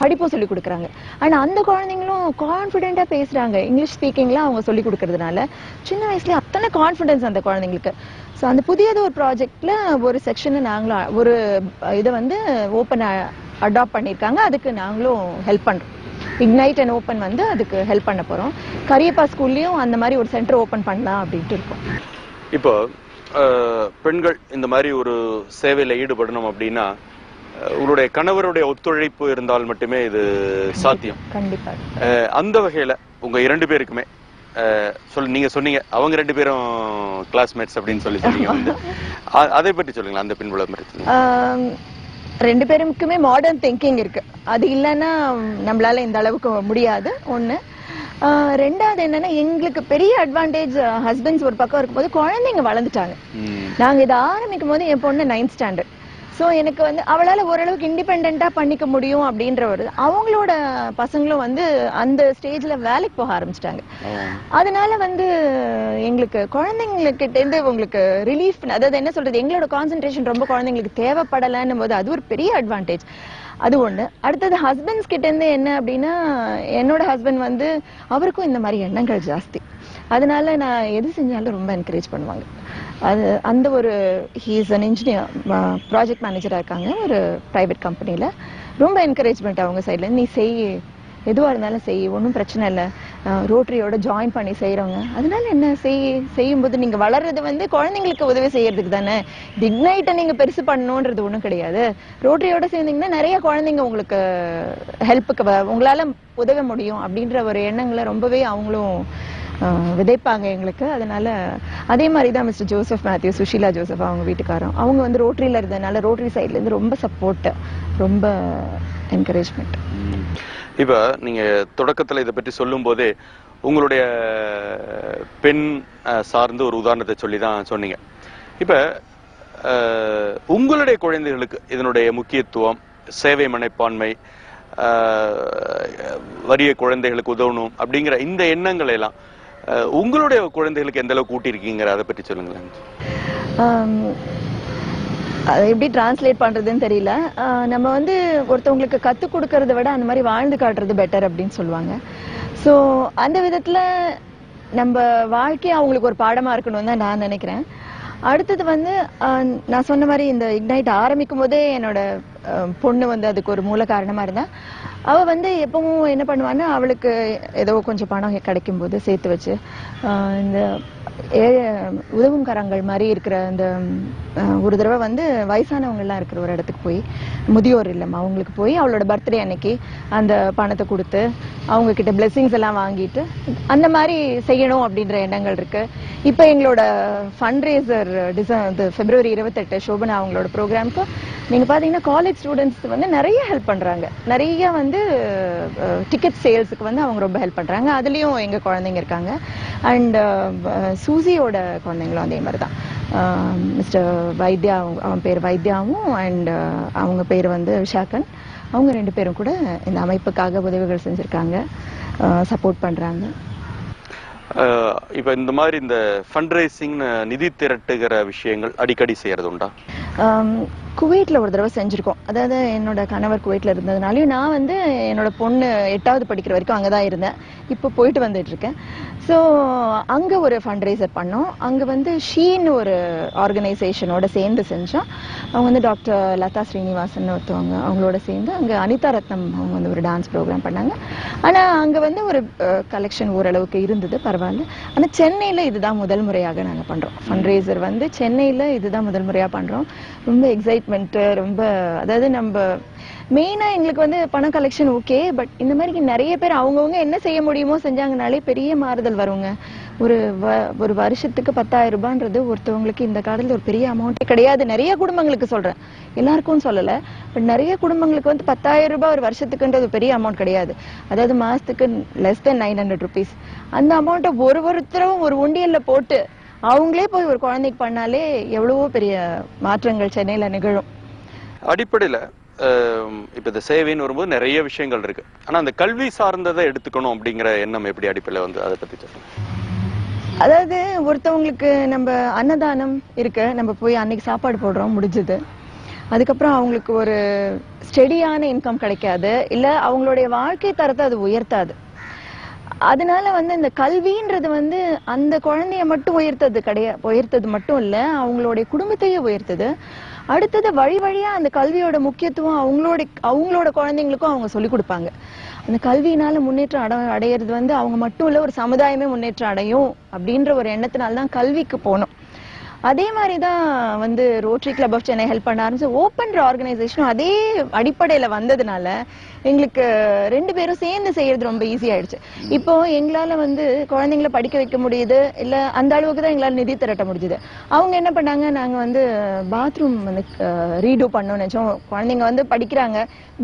படிப்பும் சொல்லி கொடுக்குறாங்க. ஆனா அந்த குழந்தைங்களும் கான்ஃபிடென்ட்டா பேசுறாங்க. இங்கிலீஷ் ஸ்பீக்கிங்லாம் அவங்க சொல்லி கொடுக்கறதுனால சின்ன வயசுல அத்தனை கான்ஃபிடன்ஸ் அந்த குழந்தைங்களுக்கு. ஸோ அந்த புதியது ஒரு ப்ராஜெக்ட்ல ஒரு செக்ஷனை நாங்களும் ஒரு இதை வந்து ஓப்பன் அடாப்ட் பண்ணியிருக்காங்க. அதுக்கு நாங்களும் ஹெல்ப் பண்றோம். இக்னைட் அண்ட் ஓப்பன் வந்து அதுக்கு ஹெல்ப் பண்ண போறோம். கரியப்பா ஸ்கூல்லயும் அந்த மாதிரி ஒரு சென்டர் ஓப்பன் பண்ணலாம் அப்படின்ட்டு இருக்கோம். இப்போ பெண்கள் இந்த மாதிரி ஒரு சேவையில ஈடுபடணும் அப்படின்னா உங்களுடைய கணவருடைய ஒத்துழைப்பு இருந்தால் மட்டுமே இது சாத்தியம். கண்டிப்பா. அந்த வகையில உங்க 2 பேருக்குமே நீங்க சொன்னீங்க அவங்க 2 பேரும் கிளாஸ்மேட்ஸ் அப்படின்னு சொன்னீங்க வந்து அதை பற்றி சொல்லுங்களா? அந்த பின்புலம் 2 பேருக்குமே மாடர்ன் திங்கிங் இருக்கு. அது இல்லைன்னா நம்மளால இந்த அளவுக்கு முடியாது. ஒண்ணு. ரெண்டாவது என்னன்னா எங்களுக்கு பெரிய அட்வான்டேஜ் ஹஸ்பண்ட்ஸ் ஒரு பக்கம் இருக்கும்போது குழந்தைங்க வளர்ந்துட்டாங்க. நாங்க இதை ஆரம்பிக்கும் போது என் பொண்ணு 9th ஸ்டாண்டர்ட். ஸோ எனக்கு வந்து அவளால ஓரளவுக்கு இண்டிபெண்டா பண்ணிக்க முடியும் அப்படின்ற ஒரு அவங்களோட பசங்களும் வந்து அந்த ஸ்டேஜ்ல வேலைக்கு போக ஆரம்பிச்சிட்டாங்க. அதனால வந்து எங்களுக்கு குழந்தைங்ககிட்ட இருந்து உங்களுக்கு ரிலீஃப், அதாவது என்ன சொல்றது, எங்களோட கான்சென்ட்ரேஷன் ரொம்ப குழந்தைங்களுக்கு தேவைப்படலைன்னும் போது அது ஒரு பெரிய அட்வான்டேஜ். அது ஒண்ணு. அடுத்தது ஹஸ்பண்ட்ஸ் கிட்ட இருந்து என்ன அப்படின்னா என்னோட ஹஸ்பண்ட் வந்து அவருக்கும் இந்த மாதிரி எண்ணங்கள் ஜாஸ்தி. அதனால நான் எது செஞ்சாலும் ரொம்ப என்கரேஜ் பண்ணுவாங்க. அது அந்த ஒரு he is an engineer, project மேனேஜரா இருக்காங்க ஒரு பிரைவேட் கம்பெனில. ரொம்ப என்கரேஜ்மெண்ட் அவங்க சைட்ல. நீ செய், எதுவா இருந்தாலும் செய், ஒன்றும் பிரச்சனை இல்லை. ரோட்டரியோட ஜாயின் பண்ணி செய்யறவங்க, அதனால என்ன செய்யும்போது நீங்க வளர்றது வந்து குழந்தைங்களுக்கு உதவி செய்யறதுக்கு தானே. இக்னைட்டை நீங்க பெருசு பண்ணணும்ன்றது ஒன்றும் கிடையாது. ரோட்டரியோட சேர்ந்தீங்கன்னா நிறைய குழந்தைங்க உங்களுக்கு ஹெல்ப்புக்கு உங்களால உதவ முடியும் அப்படின்ற ஒரு எண்ணங்களை ரொம்பவே அவங்களும் விதைப்பாங்க எங்களுக்கு. அதனால அதே மாதிரி தான் மிஸ்டர் ஜோசப் மேத்யூ, சுஷீலா ஜோசப் அவங்க வீட்டுக்காரரும், அவங்க வந்து ரோட்டரியில இருந்ததுனால ரோட்டரி சைட்ல இருந்து ரொம்ப சப்போர்ட், ரொம்ப என்கரேஜ்மெண்ட். இப்ப நீங்க தொடக்கத்துல இதை பற்றி சொல்லும் போதே உங்களுடைய பெண் சார்ந்து ஒரு உதாரணத்தை சொல்லிதான் சொன்னீங்க. இப்ப உங்களுடைய குழந்தைகளுக்கு இதனுடைய முக்கியத்துவம், சேவை மனப்பான்மை, வறிய குழந்தைகளுக்கு உதவணும் அப்படிங்கிற இந்த எண்ணங்களை எல்லாம் உங்களுடைய குழந்தைகளுக்கு எந்த அளவுக்கு கூட்டியிருக்கீங்க, அதை பற்றி சொல்லுங்களேன். அதை எப்படி டிரான்ஸ்லேட் பண்றதுன்னு தெரியல. நம்ம வந்து ஒருத்தவங்களுக்கு கத்து கொடுக்கறத விட அந்த மாதிரி வாழ்ந்து காட்டுறது பெட்டர் அப்படின்னு சொல்லுவாங்க. ஸோ அந்த விதத்துல நம்ம வாழ்க்கையை அவங்களுக்கு ஒரு பாடமா இருக்கணும்னு தான் நான் நினைக்கிறேன். அடுத்தது வந்து நான் சொன்ன மாதிரி இந்த இக்னைட் ஆரம்பிக்கும் போதே என்னோட பொண்ணு வந்து அதுக்கு ஒரு மூல காரணமா இருந்தா. அவ வந்து எப்பவும் என்ன பண்ணுவான்னா அவளுக்கு ஏதோ கொஞ்சம் பணம் கிடைக்கும் போது சேர்த்து வச்சு இந்த உதவும் கரங்கள் மாதிரி இருக்கிற இந்த ஒரு தடவை வந்து வயசானவங்க எல்லாம் இருக்கிற ஒரு இடத்துக்கு போய், முதியோர் இல்லம் அவங்களுக்கு போய் அவளோட பர்த்டே அன்னைக்கு அந்த பணத்தை கொடுத்து அவங்க கிட்ட பிளெஸிங்ஸ் எல்லாம் வாங்கிட்டு அந்த மாதிரி செய்யணும் அப்படின்ற எண்ணங்கள் இருக்கு. இப்ப எங்களோட ஃபண்ட் ரேசர் February 28 சோபனா அவங்களோட ப்ரோக்ராம்க்கு நீங்க பாத்தீங்கன்னா காலேஜ் ஸ்டூடெண்ட்ஸ் வந்து நிறைய ஹெல்ப் பண்றாங்க. நிறைய வந்து டிக்கெட் சேல்ஸுக்கு வந்து அவங்க ரொம்ப ஹெல்ப் பண்றாங்க. அதுலயும் எங்க குழந்தைங்க இருக்காங்க. அண்ட் சூசியோட குழந்தைங்களும் அதே மாதிரி தான். மிஸ்டர் வைத்யா, அவன் பேர் வைத்யாவும் அண்ட் அவங்க பேர் வந்து விஷாக்கன். அவங்க 2 பேரும் கூட இந்த அமைப்புக்காக உதவிகள் செஞ்சிருக்காங்க, சப்போர்ட் பண்றாங்க. இப்ப இந்த மாதிரி இந்த ஃபண்ட் ரைசிங், நிதி திரட்டுகிற விஷயங்கள் அடிக்கடி செய்யறது உண்டா? குவைட்ல ஒரு தடவை செஞ்சிருக்கோம். அதாவது என்னோட கணவர் குவைட்ல இருந்ததுனாலையும் நான் வந்து என்னோட பொண்ணு 8வது படிக்கிற வரைக்கும் அங்கதான் இருந்தேன். இப்போ போயிட்டு வந்துட்டு இருக்கேன். ஸோ அங்க ஒரு ஃபண்ட் ரைசர் பண்ணோம். அங்க வந்து ஷீன்னு ஒரு ஆர்கனைசேஷனோட சேர்ந்து செஞ்சோம். அவங்க வந்து டாக்டர் லதா ஸ்ரீனிவாசன் ஒருத்தவங்க, அவங்களோட சேர்ந்து அங்க அனிதா ரத்னம் அவங்க வந்து ஒரு டான்ஸ் ப்ரோக்ராம் பண்ணாங்க. ஆனா அங்க வந்து ஒரு கலெக்ஷன் ஓரளவுக்கு இருந்தது, பரவாயில்ல. ஆனா சென்னையில இதுதான் முதல் முறையாக நாங்க பண்றோம். ஃபண்ட் ரைசர் வந்து சென்னையில இதுதான் முதல் முறையா பண்றோம். ரொம்ப எக்ஸைட்மெண்ட், ரொம்ப, அதாவது நம்ம மெயினா எங்களுக்கு வந்து பணம் கலெக்ஷன் ஓகே, பட் இந்த மாதிரி நிறைய பேர் அவங்கவுங்க என்ன செய்ய முடியுமோ செஞ்சாங்கனாலே பெரிய மாறுதல் வருங்க. ஒரு வருஷத்துக்கு 10,000 ரூபான்றது ஒருத்தவங்களுக்கு இந்த காலத்துல ஒரு பெரிய அமௌண்ட்டே கிடையாது. நிறைய குடும்பங்களுக்கு சொல்றேன், எல்லாருக்கும் சொல்லல, பட் நிறைய குடும்பங்களுக்கு வந்து 10,000 ரூபாய் ஒரு வருஷத்துக்குன்றது பெரிய அமௌண்ட் கிடையாது. அதாவது மாசத்துக்கு less than 900 rupees. அந்த அமௌண்ட்டை ஒருத்தரும் ஒரு உண்டியல்ல போட்டு அவங்களே போய் ஒரு குழந்தைக்கு பண்ணாலே எவ்வளவோ பெரிய மாற்றங்கள் சென்னையில நிகழும். அடிப்படையில இப்ப இந்த சேவைன்னு வரும்போது நிறைய விஷயங்கள் இருக்கு. ஆனா அந்த கல்வி சார்ந்ததை எடுத்துக்கணும் அப்படிங்கிற எண்ணம் எப்படி அடிப்படையில வந்து அதை பத்தி சொல்லுங்க. அதாவது ஒருத்தவங்களுக்கு நம்ம அன்னதானம் இருக்கு, நம்ம போய் அன்னைக்கு சாப்பாடு போடுறோம், முடிஞ்சது. அதுக்கப்புறம் அவங்களுக்கு ஒரு ஸ்டெடியான இன்கம் கிடைக்காது, இல்ல அவங்களுடைய வாழ்க்கை தரத்தை அது உயர்த்தாது. அதனால வந்து இந்த கல்வின்றது வந்து அந்த குழந்தைய மட்டும் உயர்த்தது மட்டும் இல்ல, அவங்களுடைய குடும்பத்தையே உயர்த்தது. அடுத்தது வழி வழியா அந்த கல்வியோட முக்கியத்துவம் அவங்களோட குழந்தைங்களுக்கும் அவங்க சொல்லிக் கொடுப்பாங்க. அந்த கல்வியினால முன்னேற்றம் அடையிறது வந்து அவங்க மட்டும் இல்ல, ஒரு சமுதாயமே முன்னேற்றம் அடையும் அப்படின்ற ஒரு எண்ணத்தினால்தான் கல்விக்கு போனோம். அதே மாதிரிதான் வந்து rotary club of Chennai help பண்ண ஆரம்பிச்சு ஓப்பன்ற ஆர்கனைசேஷனும் அதே அடிப்படையில வந்ததுனால எங்களுக்கு 2 பேரும் சேர்ந்து செய்யறது ரொம்ப ஈஸி ஆயிடுச்சு. இப்போ எங்களால வந்து குழந்தைங்களை படிக்க வைக்க முடியுது, இல்ல அந்த அளவுக்கு தான் எங்களால நிதி திரட்ட முடியுது. அவங்க என்ன பண்ணாங்க, நாங்க வந்து பாத்ரூம் வந்து ரீடூ பண்ணோம்னு நினைச்சோம். குழந்தைங்க வந்து படிக்கிறாங்க,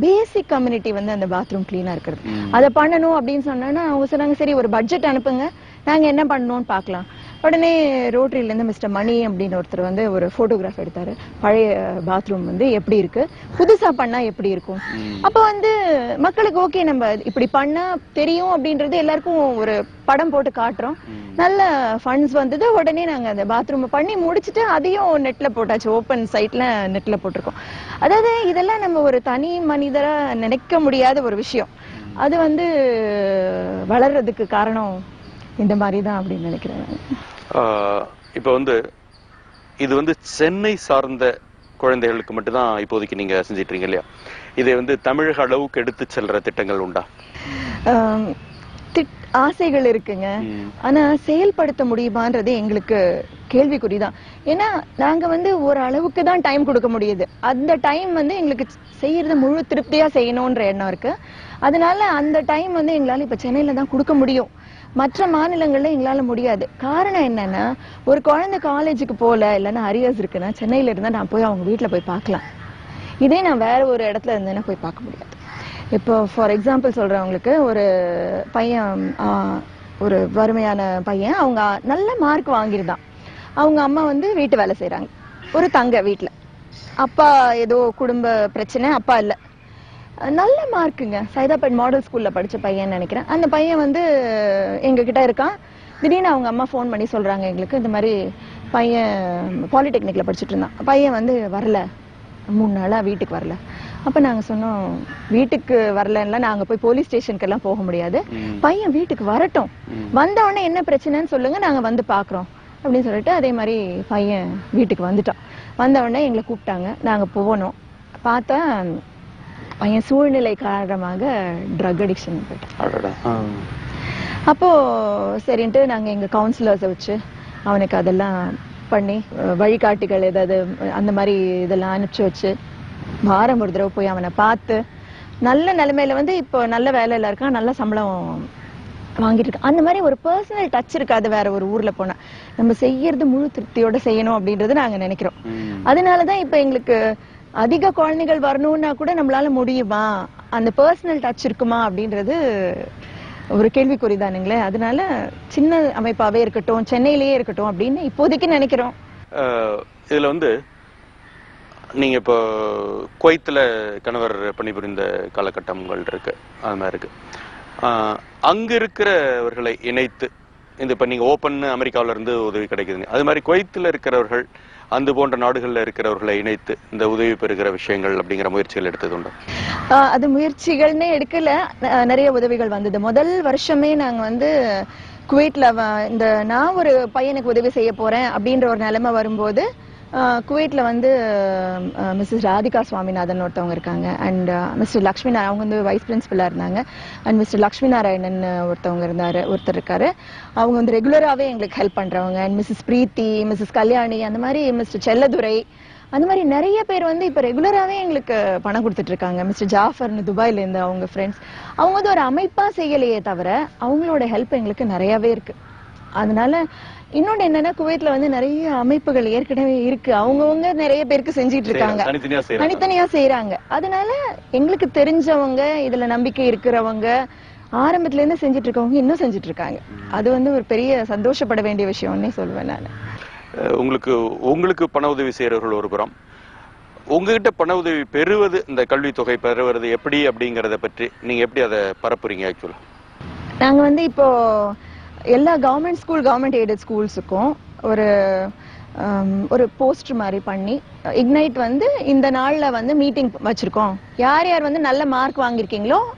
பேசிக் கம்யூனிட்டி வந்து அந்த பாத்ரூம் கிளீனா இருக்கிறது, அதை பண்ணணும் அப்படின்னு சொன்னா அவங்க சொன்னாங்க, சரி ஒரு பட்ஜெட் அனுப்புங்க, நாங்க என்ன பண்ணணும்னு பாக்கலாம். உடனே ரோட்டரியில இருந்து மிஸ்டர் மணி அப்படின்னு ஒருத்தர் வந்து ஒரு போட்டோகிராஃப் எடுத்தாரு. பழைய பாத்ரூம் வந்து எப்படி இருக்கு, புதுசா பண்ணா எப்படி இருக்கும். அப்ப வந்து மக்களுக்கு ஓகே நம்ம இப்படி பண்ணா தெரியும் அப்படின்றது எல்லாருக்கும் ஒரு படம் போட்டு காட்டுறோம். நல்ல ஃபண்ட்ஸ் வந்தது. உடனே நாங்க அந்த பாத்ரூம் பண்ணி முடிச்சுட்டு அதையும் நெட்ல போட்டாச்சு, ஓப்பன் சைட்ல நெட்ல போட்டிருக்கோம். அதாவது இதெல்லாம் நம்ம ஒரு தனி மனிதரா நினைக்க முடியாத ஒரு விஷயம். அது வந்து வளர்றதுக்கு காரணம் இந்த மாதிரிதான் அப்படின்னு நினைக்கிறேன். இப்ப வந்து இது வந்து சென்னை சார்ந்த குழந்தைகளுக்கு மட்டும்தான் இப்போதைக்கு நீங்க செஞ்சிட்டு இருக்கீங்க இல்லையா? இதை வந்து தமிழக அளவுக்கு எடுத்து செல்ற திட்டங்கள் உண்டா? ஆசைகள் இருக்குங்க, ஆனா செயல்படுத்த முடியுமான்றது எங்களுக்கு கேள்விக்குறிதான். ஏன்னா நாங்க வந்து ஒரு அளவுக்கு தான் டைம் கொடுக்க முடியுது. அந்த டைம் வந்து எங்களுக்கு செய்யறது முழு திருப்தியா செய்யணும்ன்ற எண்ணம் இருக்கு. அதனால அந்த டைம் வந்து எங்களால இப்ப சென்னையில தான் கொடுக்க முடியும், மற்ற மாநிலங்கள்ல எங்களால முடியாது. காரணம் என்னன்னா, ஒரு குழந்தை காலேஜுக்கு போல இல்லைன்னா அரியர்ஸ் இருக்குன்னா சென்னையில இருந்தா நான் போய் அவங்க வீட்டுல போய் பார்க்கலாம். இதே நான் வேற ஒரு இடத்துல இருந்தேன்னா போய் பார்க்க முடியாது. இப்போ ஃபார் எக்ஸாம்பிள் சொல்றவங்களுக்கு, ஒரு பையன், ஒரு வறுமையான பையன், அவங்க நல்ல மார்க் வாங்கிருந்தான். அவங்க அம்மா வந்து வீட்டு வேலை செய்யறாங்க, ஒரு தங்க வீட்டுல. அப்பா ஏதோ குடும்ப பிரச்சனை, அப்பா இல்ல, நல்ல மார்க்குங்க, சைதாபேட் மாடல் ஸ்கூல்ல படிச்ச பையன் நினைக்கிறேன். அந்த பையன் வந்து எங்க கிட்ட இருக்கான். திடீர்னு அவங்க அம்மா ஃபோன் பண்ணி சொல்றாங்க எங்களுக்கு, இந்த மாதிரி பையன் பாலிடெக்னிக்ல படிச்சுட்டு இருந்தான், பையன் வந்து வரல, 3 நாளா வீட்டுக்கு வரல. அப்ப நாங்க சொன்னோம், வீட்டுக்கு வரலன்னா நாங்க போய் போலீஸ் ஸ்டேஷனுக்கு எல்லாம் போக முடியாது, பையன் வீட்டுக்கு வரட்டும், வந்த உடனே என்ன பிரச்சனைன்னு சொல்லுங்க, நாங்க வந்து பாக்குறோம் அப்படின்னு சொல்லிட்டு அதே மாதிரி பையன் வீட்டுக்கு வந்துட்டான். வந்த உடனே எங்களை கூப்பிட்டாங்க, நாங்க போனோம். பார்த்தா பையன் சூழ்நிலை காரணமாக ட்ரக் அடிக்ஷன் போயிட்டான். அப்போ சரின்ட்டு நாங்க எங்க கவுன்சிலர்ஸை வச்சு அவனுக்கு அதெல்லாம் பண்ணி வழிகாட்டிகள் ஏதாவது அந்த மாதிரி இதெல்லாம் அனுப்பிச்சு வச்சு வாரம் ஒரு தடவை போய் அவனை பார்த்து, நல்ல நிலைமையில வந்து இப்போ நல்ல வேலையில இருக்கான், நல்ல சம்பளம் வாங்கிட்டு இருக்கான். அந்த மாதிரி ஒரு பர்சனல் டச் இருக்காது வேற ஒரு ஊர்ல போனா. நம்ம செய்யறது முழு திருப்தியோட செய்யணும் அப்படின்றது நாங்க நினைக்கிறோம். அதனாலதான் இப்ப எங்களுக்கு அதிக குழந்தைகள் வரணும்னா கூட நம்மளால முடியுமா, அந்த பர்சனல் டச் இருக்குமா அப்படின்றது ஒரு கேள்விக்குறிதானுங்களே. அதனால சின்ன அமைப்பாவே இருக்கட்டும், சென்னையிலேயே இருக்கட்டும் அப்படின்னு இப்போதைக்கு நினைக்கிறோம். இதுல வந்து நீங்க இப்போ குவைத்துல கணவர் பணிபுரிந்த காலகட்டங்கள் இருக்கு, அது மாதிரி இருக்கு. அங்க இருக்கிறவர்களை இணைத்து இந்த இப்ப நீங்க ஓப்பன் அமெரிக்காவில இருந்து உதவி கிடைக்குதுங்க, அது மாதிரி குவைத்துல இருக்கிறவர்கள் அந்த போன்ற நாடுகள்ல இருக்கிறவர்களை இணைத்து இந்த உதவி பெறுகிற விஷயங்கள் அப்படிங்கிற முயற்சிகள் எடுத்தது உண்டு? அது முயற்சிகள்னே எடுக்கல, நிறைய உதவிகள் வந்தது. முதல் வருஷமே நாங்க வந்து குவைட்ல இந்த நான் ஒரு பையனுக்கு உதவி செய்ய போறேன் அப்படின்ற ஒரு நிலைமை வரும்போது குவைட்ல வந்து மிஸ்ஸஸ் ராதிகா சுவாமிநாதன் ஒருத்தவங்க இருக்காங்க, அண்ட் மிஸ்டர் லக்ஷ்மி நாராயணன், அவங்க வந்து வைஸ் பிரின்சிபலா இருந்தாங்க. அண்ட் மிஸ்டர் லக்ஷ்மி நாராயணன் ஒருத்தர் இருக்காரு, அவங்க வந்து ரெகுலராகவே எங்களுக்கு ஹெல்ப் பண்றவங்க. And missus Preethi, missus Kalyani, அந்த மாதிரி மிஸ்டர் செல்லதுரை, அந்த மாதிரி நிறைய பேர் வந்து இப்ப ரெகுலராகவே எங்களுக்கு பணம் கொடுத்துட்டு இருக்காங்க. மிஸ்டர் ஜாஃபர்னு துபாயில இருந்து அவங்க ஃப்ரெண்ட்ஸ், அவங்க வந்து ஒரு அமைப்பா செய்யலையே தவிர அவங்களோட ஹெல்ப் எங்களுக்கு நிறையவே இருக்கு. அதனால இன்னொன்னு என்னன்னா, குவைட்ல வந்து நிறைய அமைப்புகள் ஏற்கனவே இருக்கு, அவங்கவுங்க நிறைய பேருக்கு செஞ்சிட்டு இருக்காங்க, தனித்தனியா செய்யறாங்க. அதனால எங்களுக்கு தெரிஞ்சவங்க, இதுல நம்பிக்கை இருக்கிறவங்க, ஆரம்பத்துல இருந்து செஞ்சிட்டு இருக்கவங்க இன்னும் செஞ்சிட்டு இருக்காங்க. அது வந்து ஒரு பெரிய சந்தோஷப்பட வேண்டிய விஷயம்னே சொல்லுவேன் நான். உங்களுக்கு பண உதவி செய்யறவர்கள் ஒரு புறம், உங்ககிட்ட பண உதவி பெறுவது, இந்த கல்வித்தொகை பெறுவது எப்படி அப்படிங்கறத பற்றி நீங்க எப்படி அதை பரப்புறீங்க? ஆக்சுவலா நாங்க வந்து இப்போ எல்லா கவர்மெண்ட் ஸ்கூல், கவர்மெண்ட் எய்டட் ஸ்கூல்ஸுக்கும் ஒரு ஒரு போஸ்டர் மாதிரி பண்ணி இக்னைட் வந்து இந்த நாள்ல வந்து மீட்டிங் வச்சிருக்கோம், யார் யார் வந்து நல்ல மார்க் வாங்கியிருக்கீங்களோ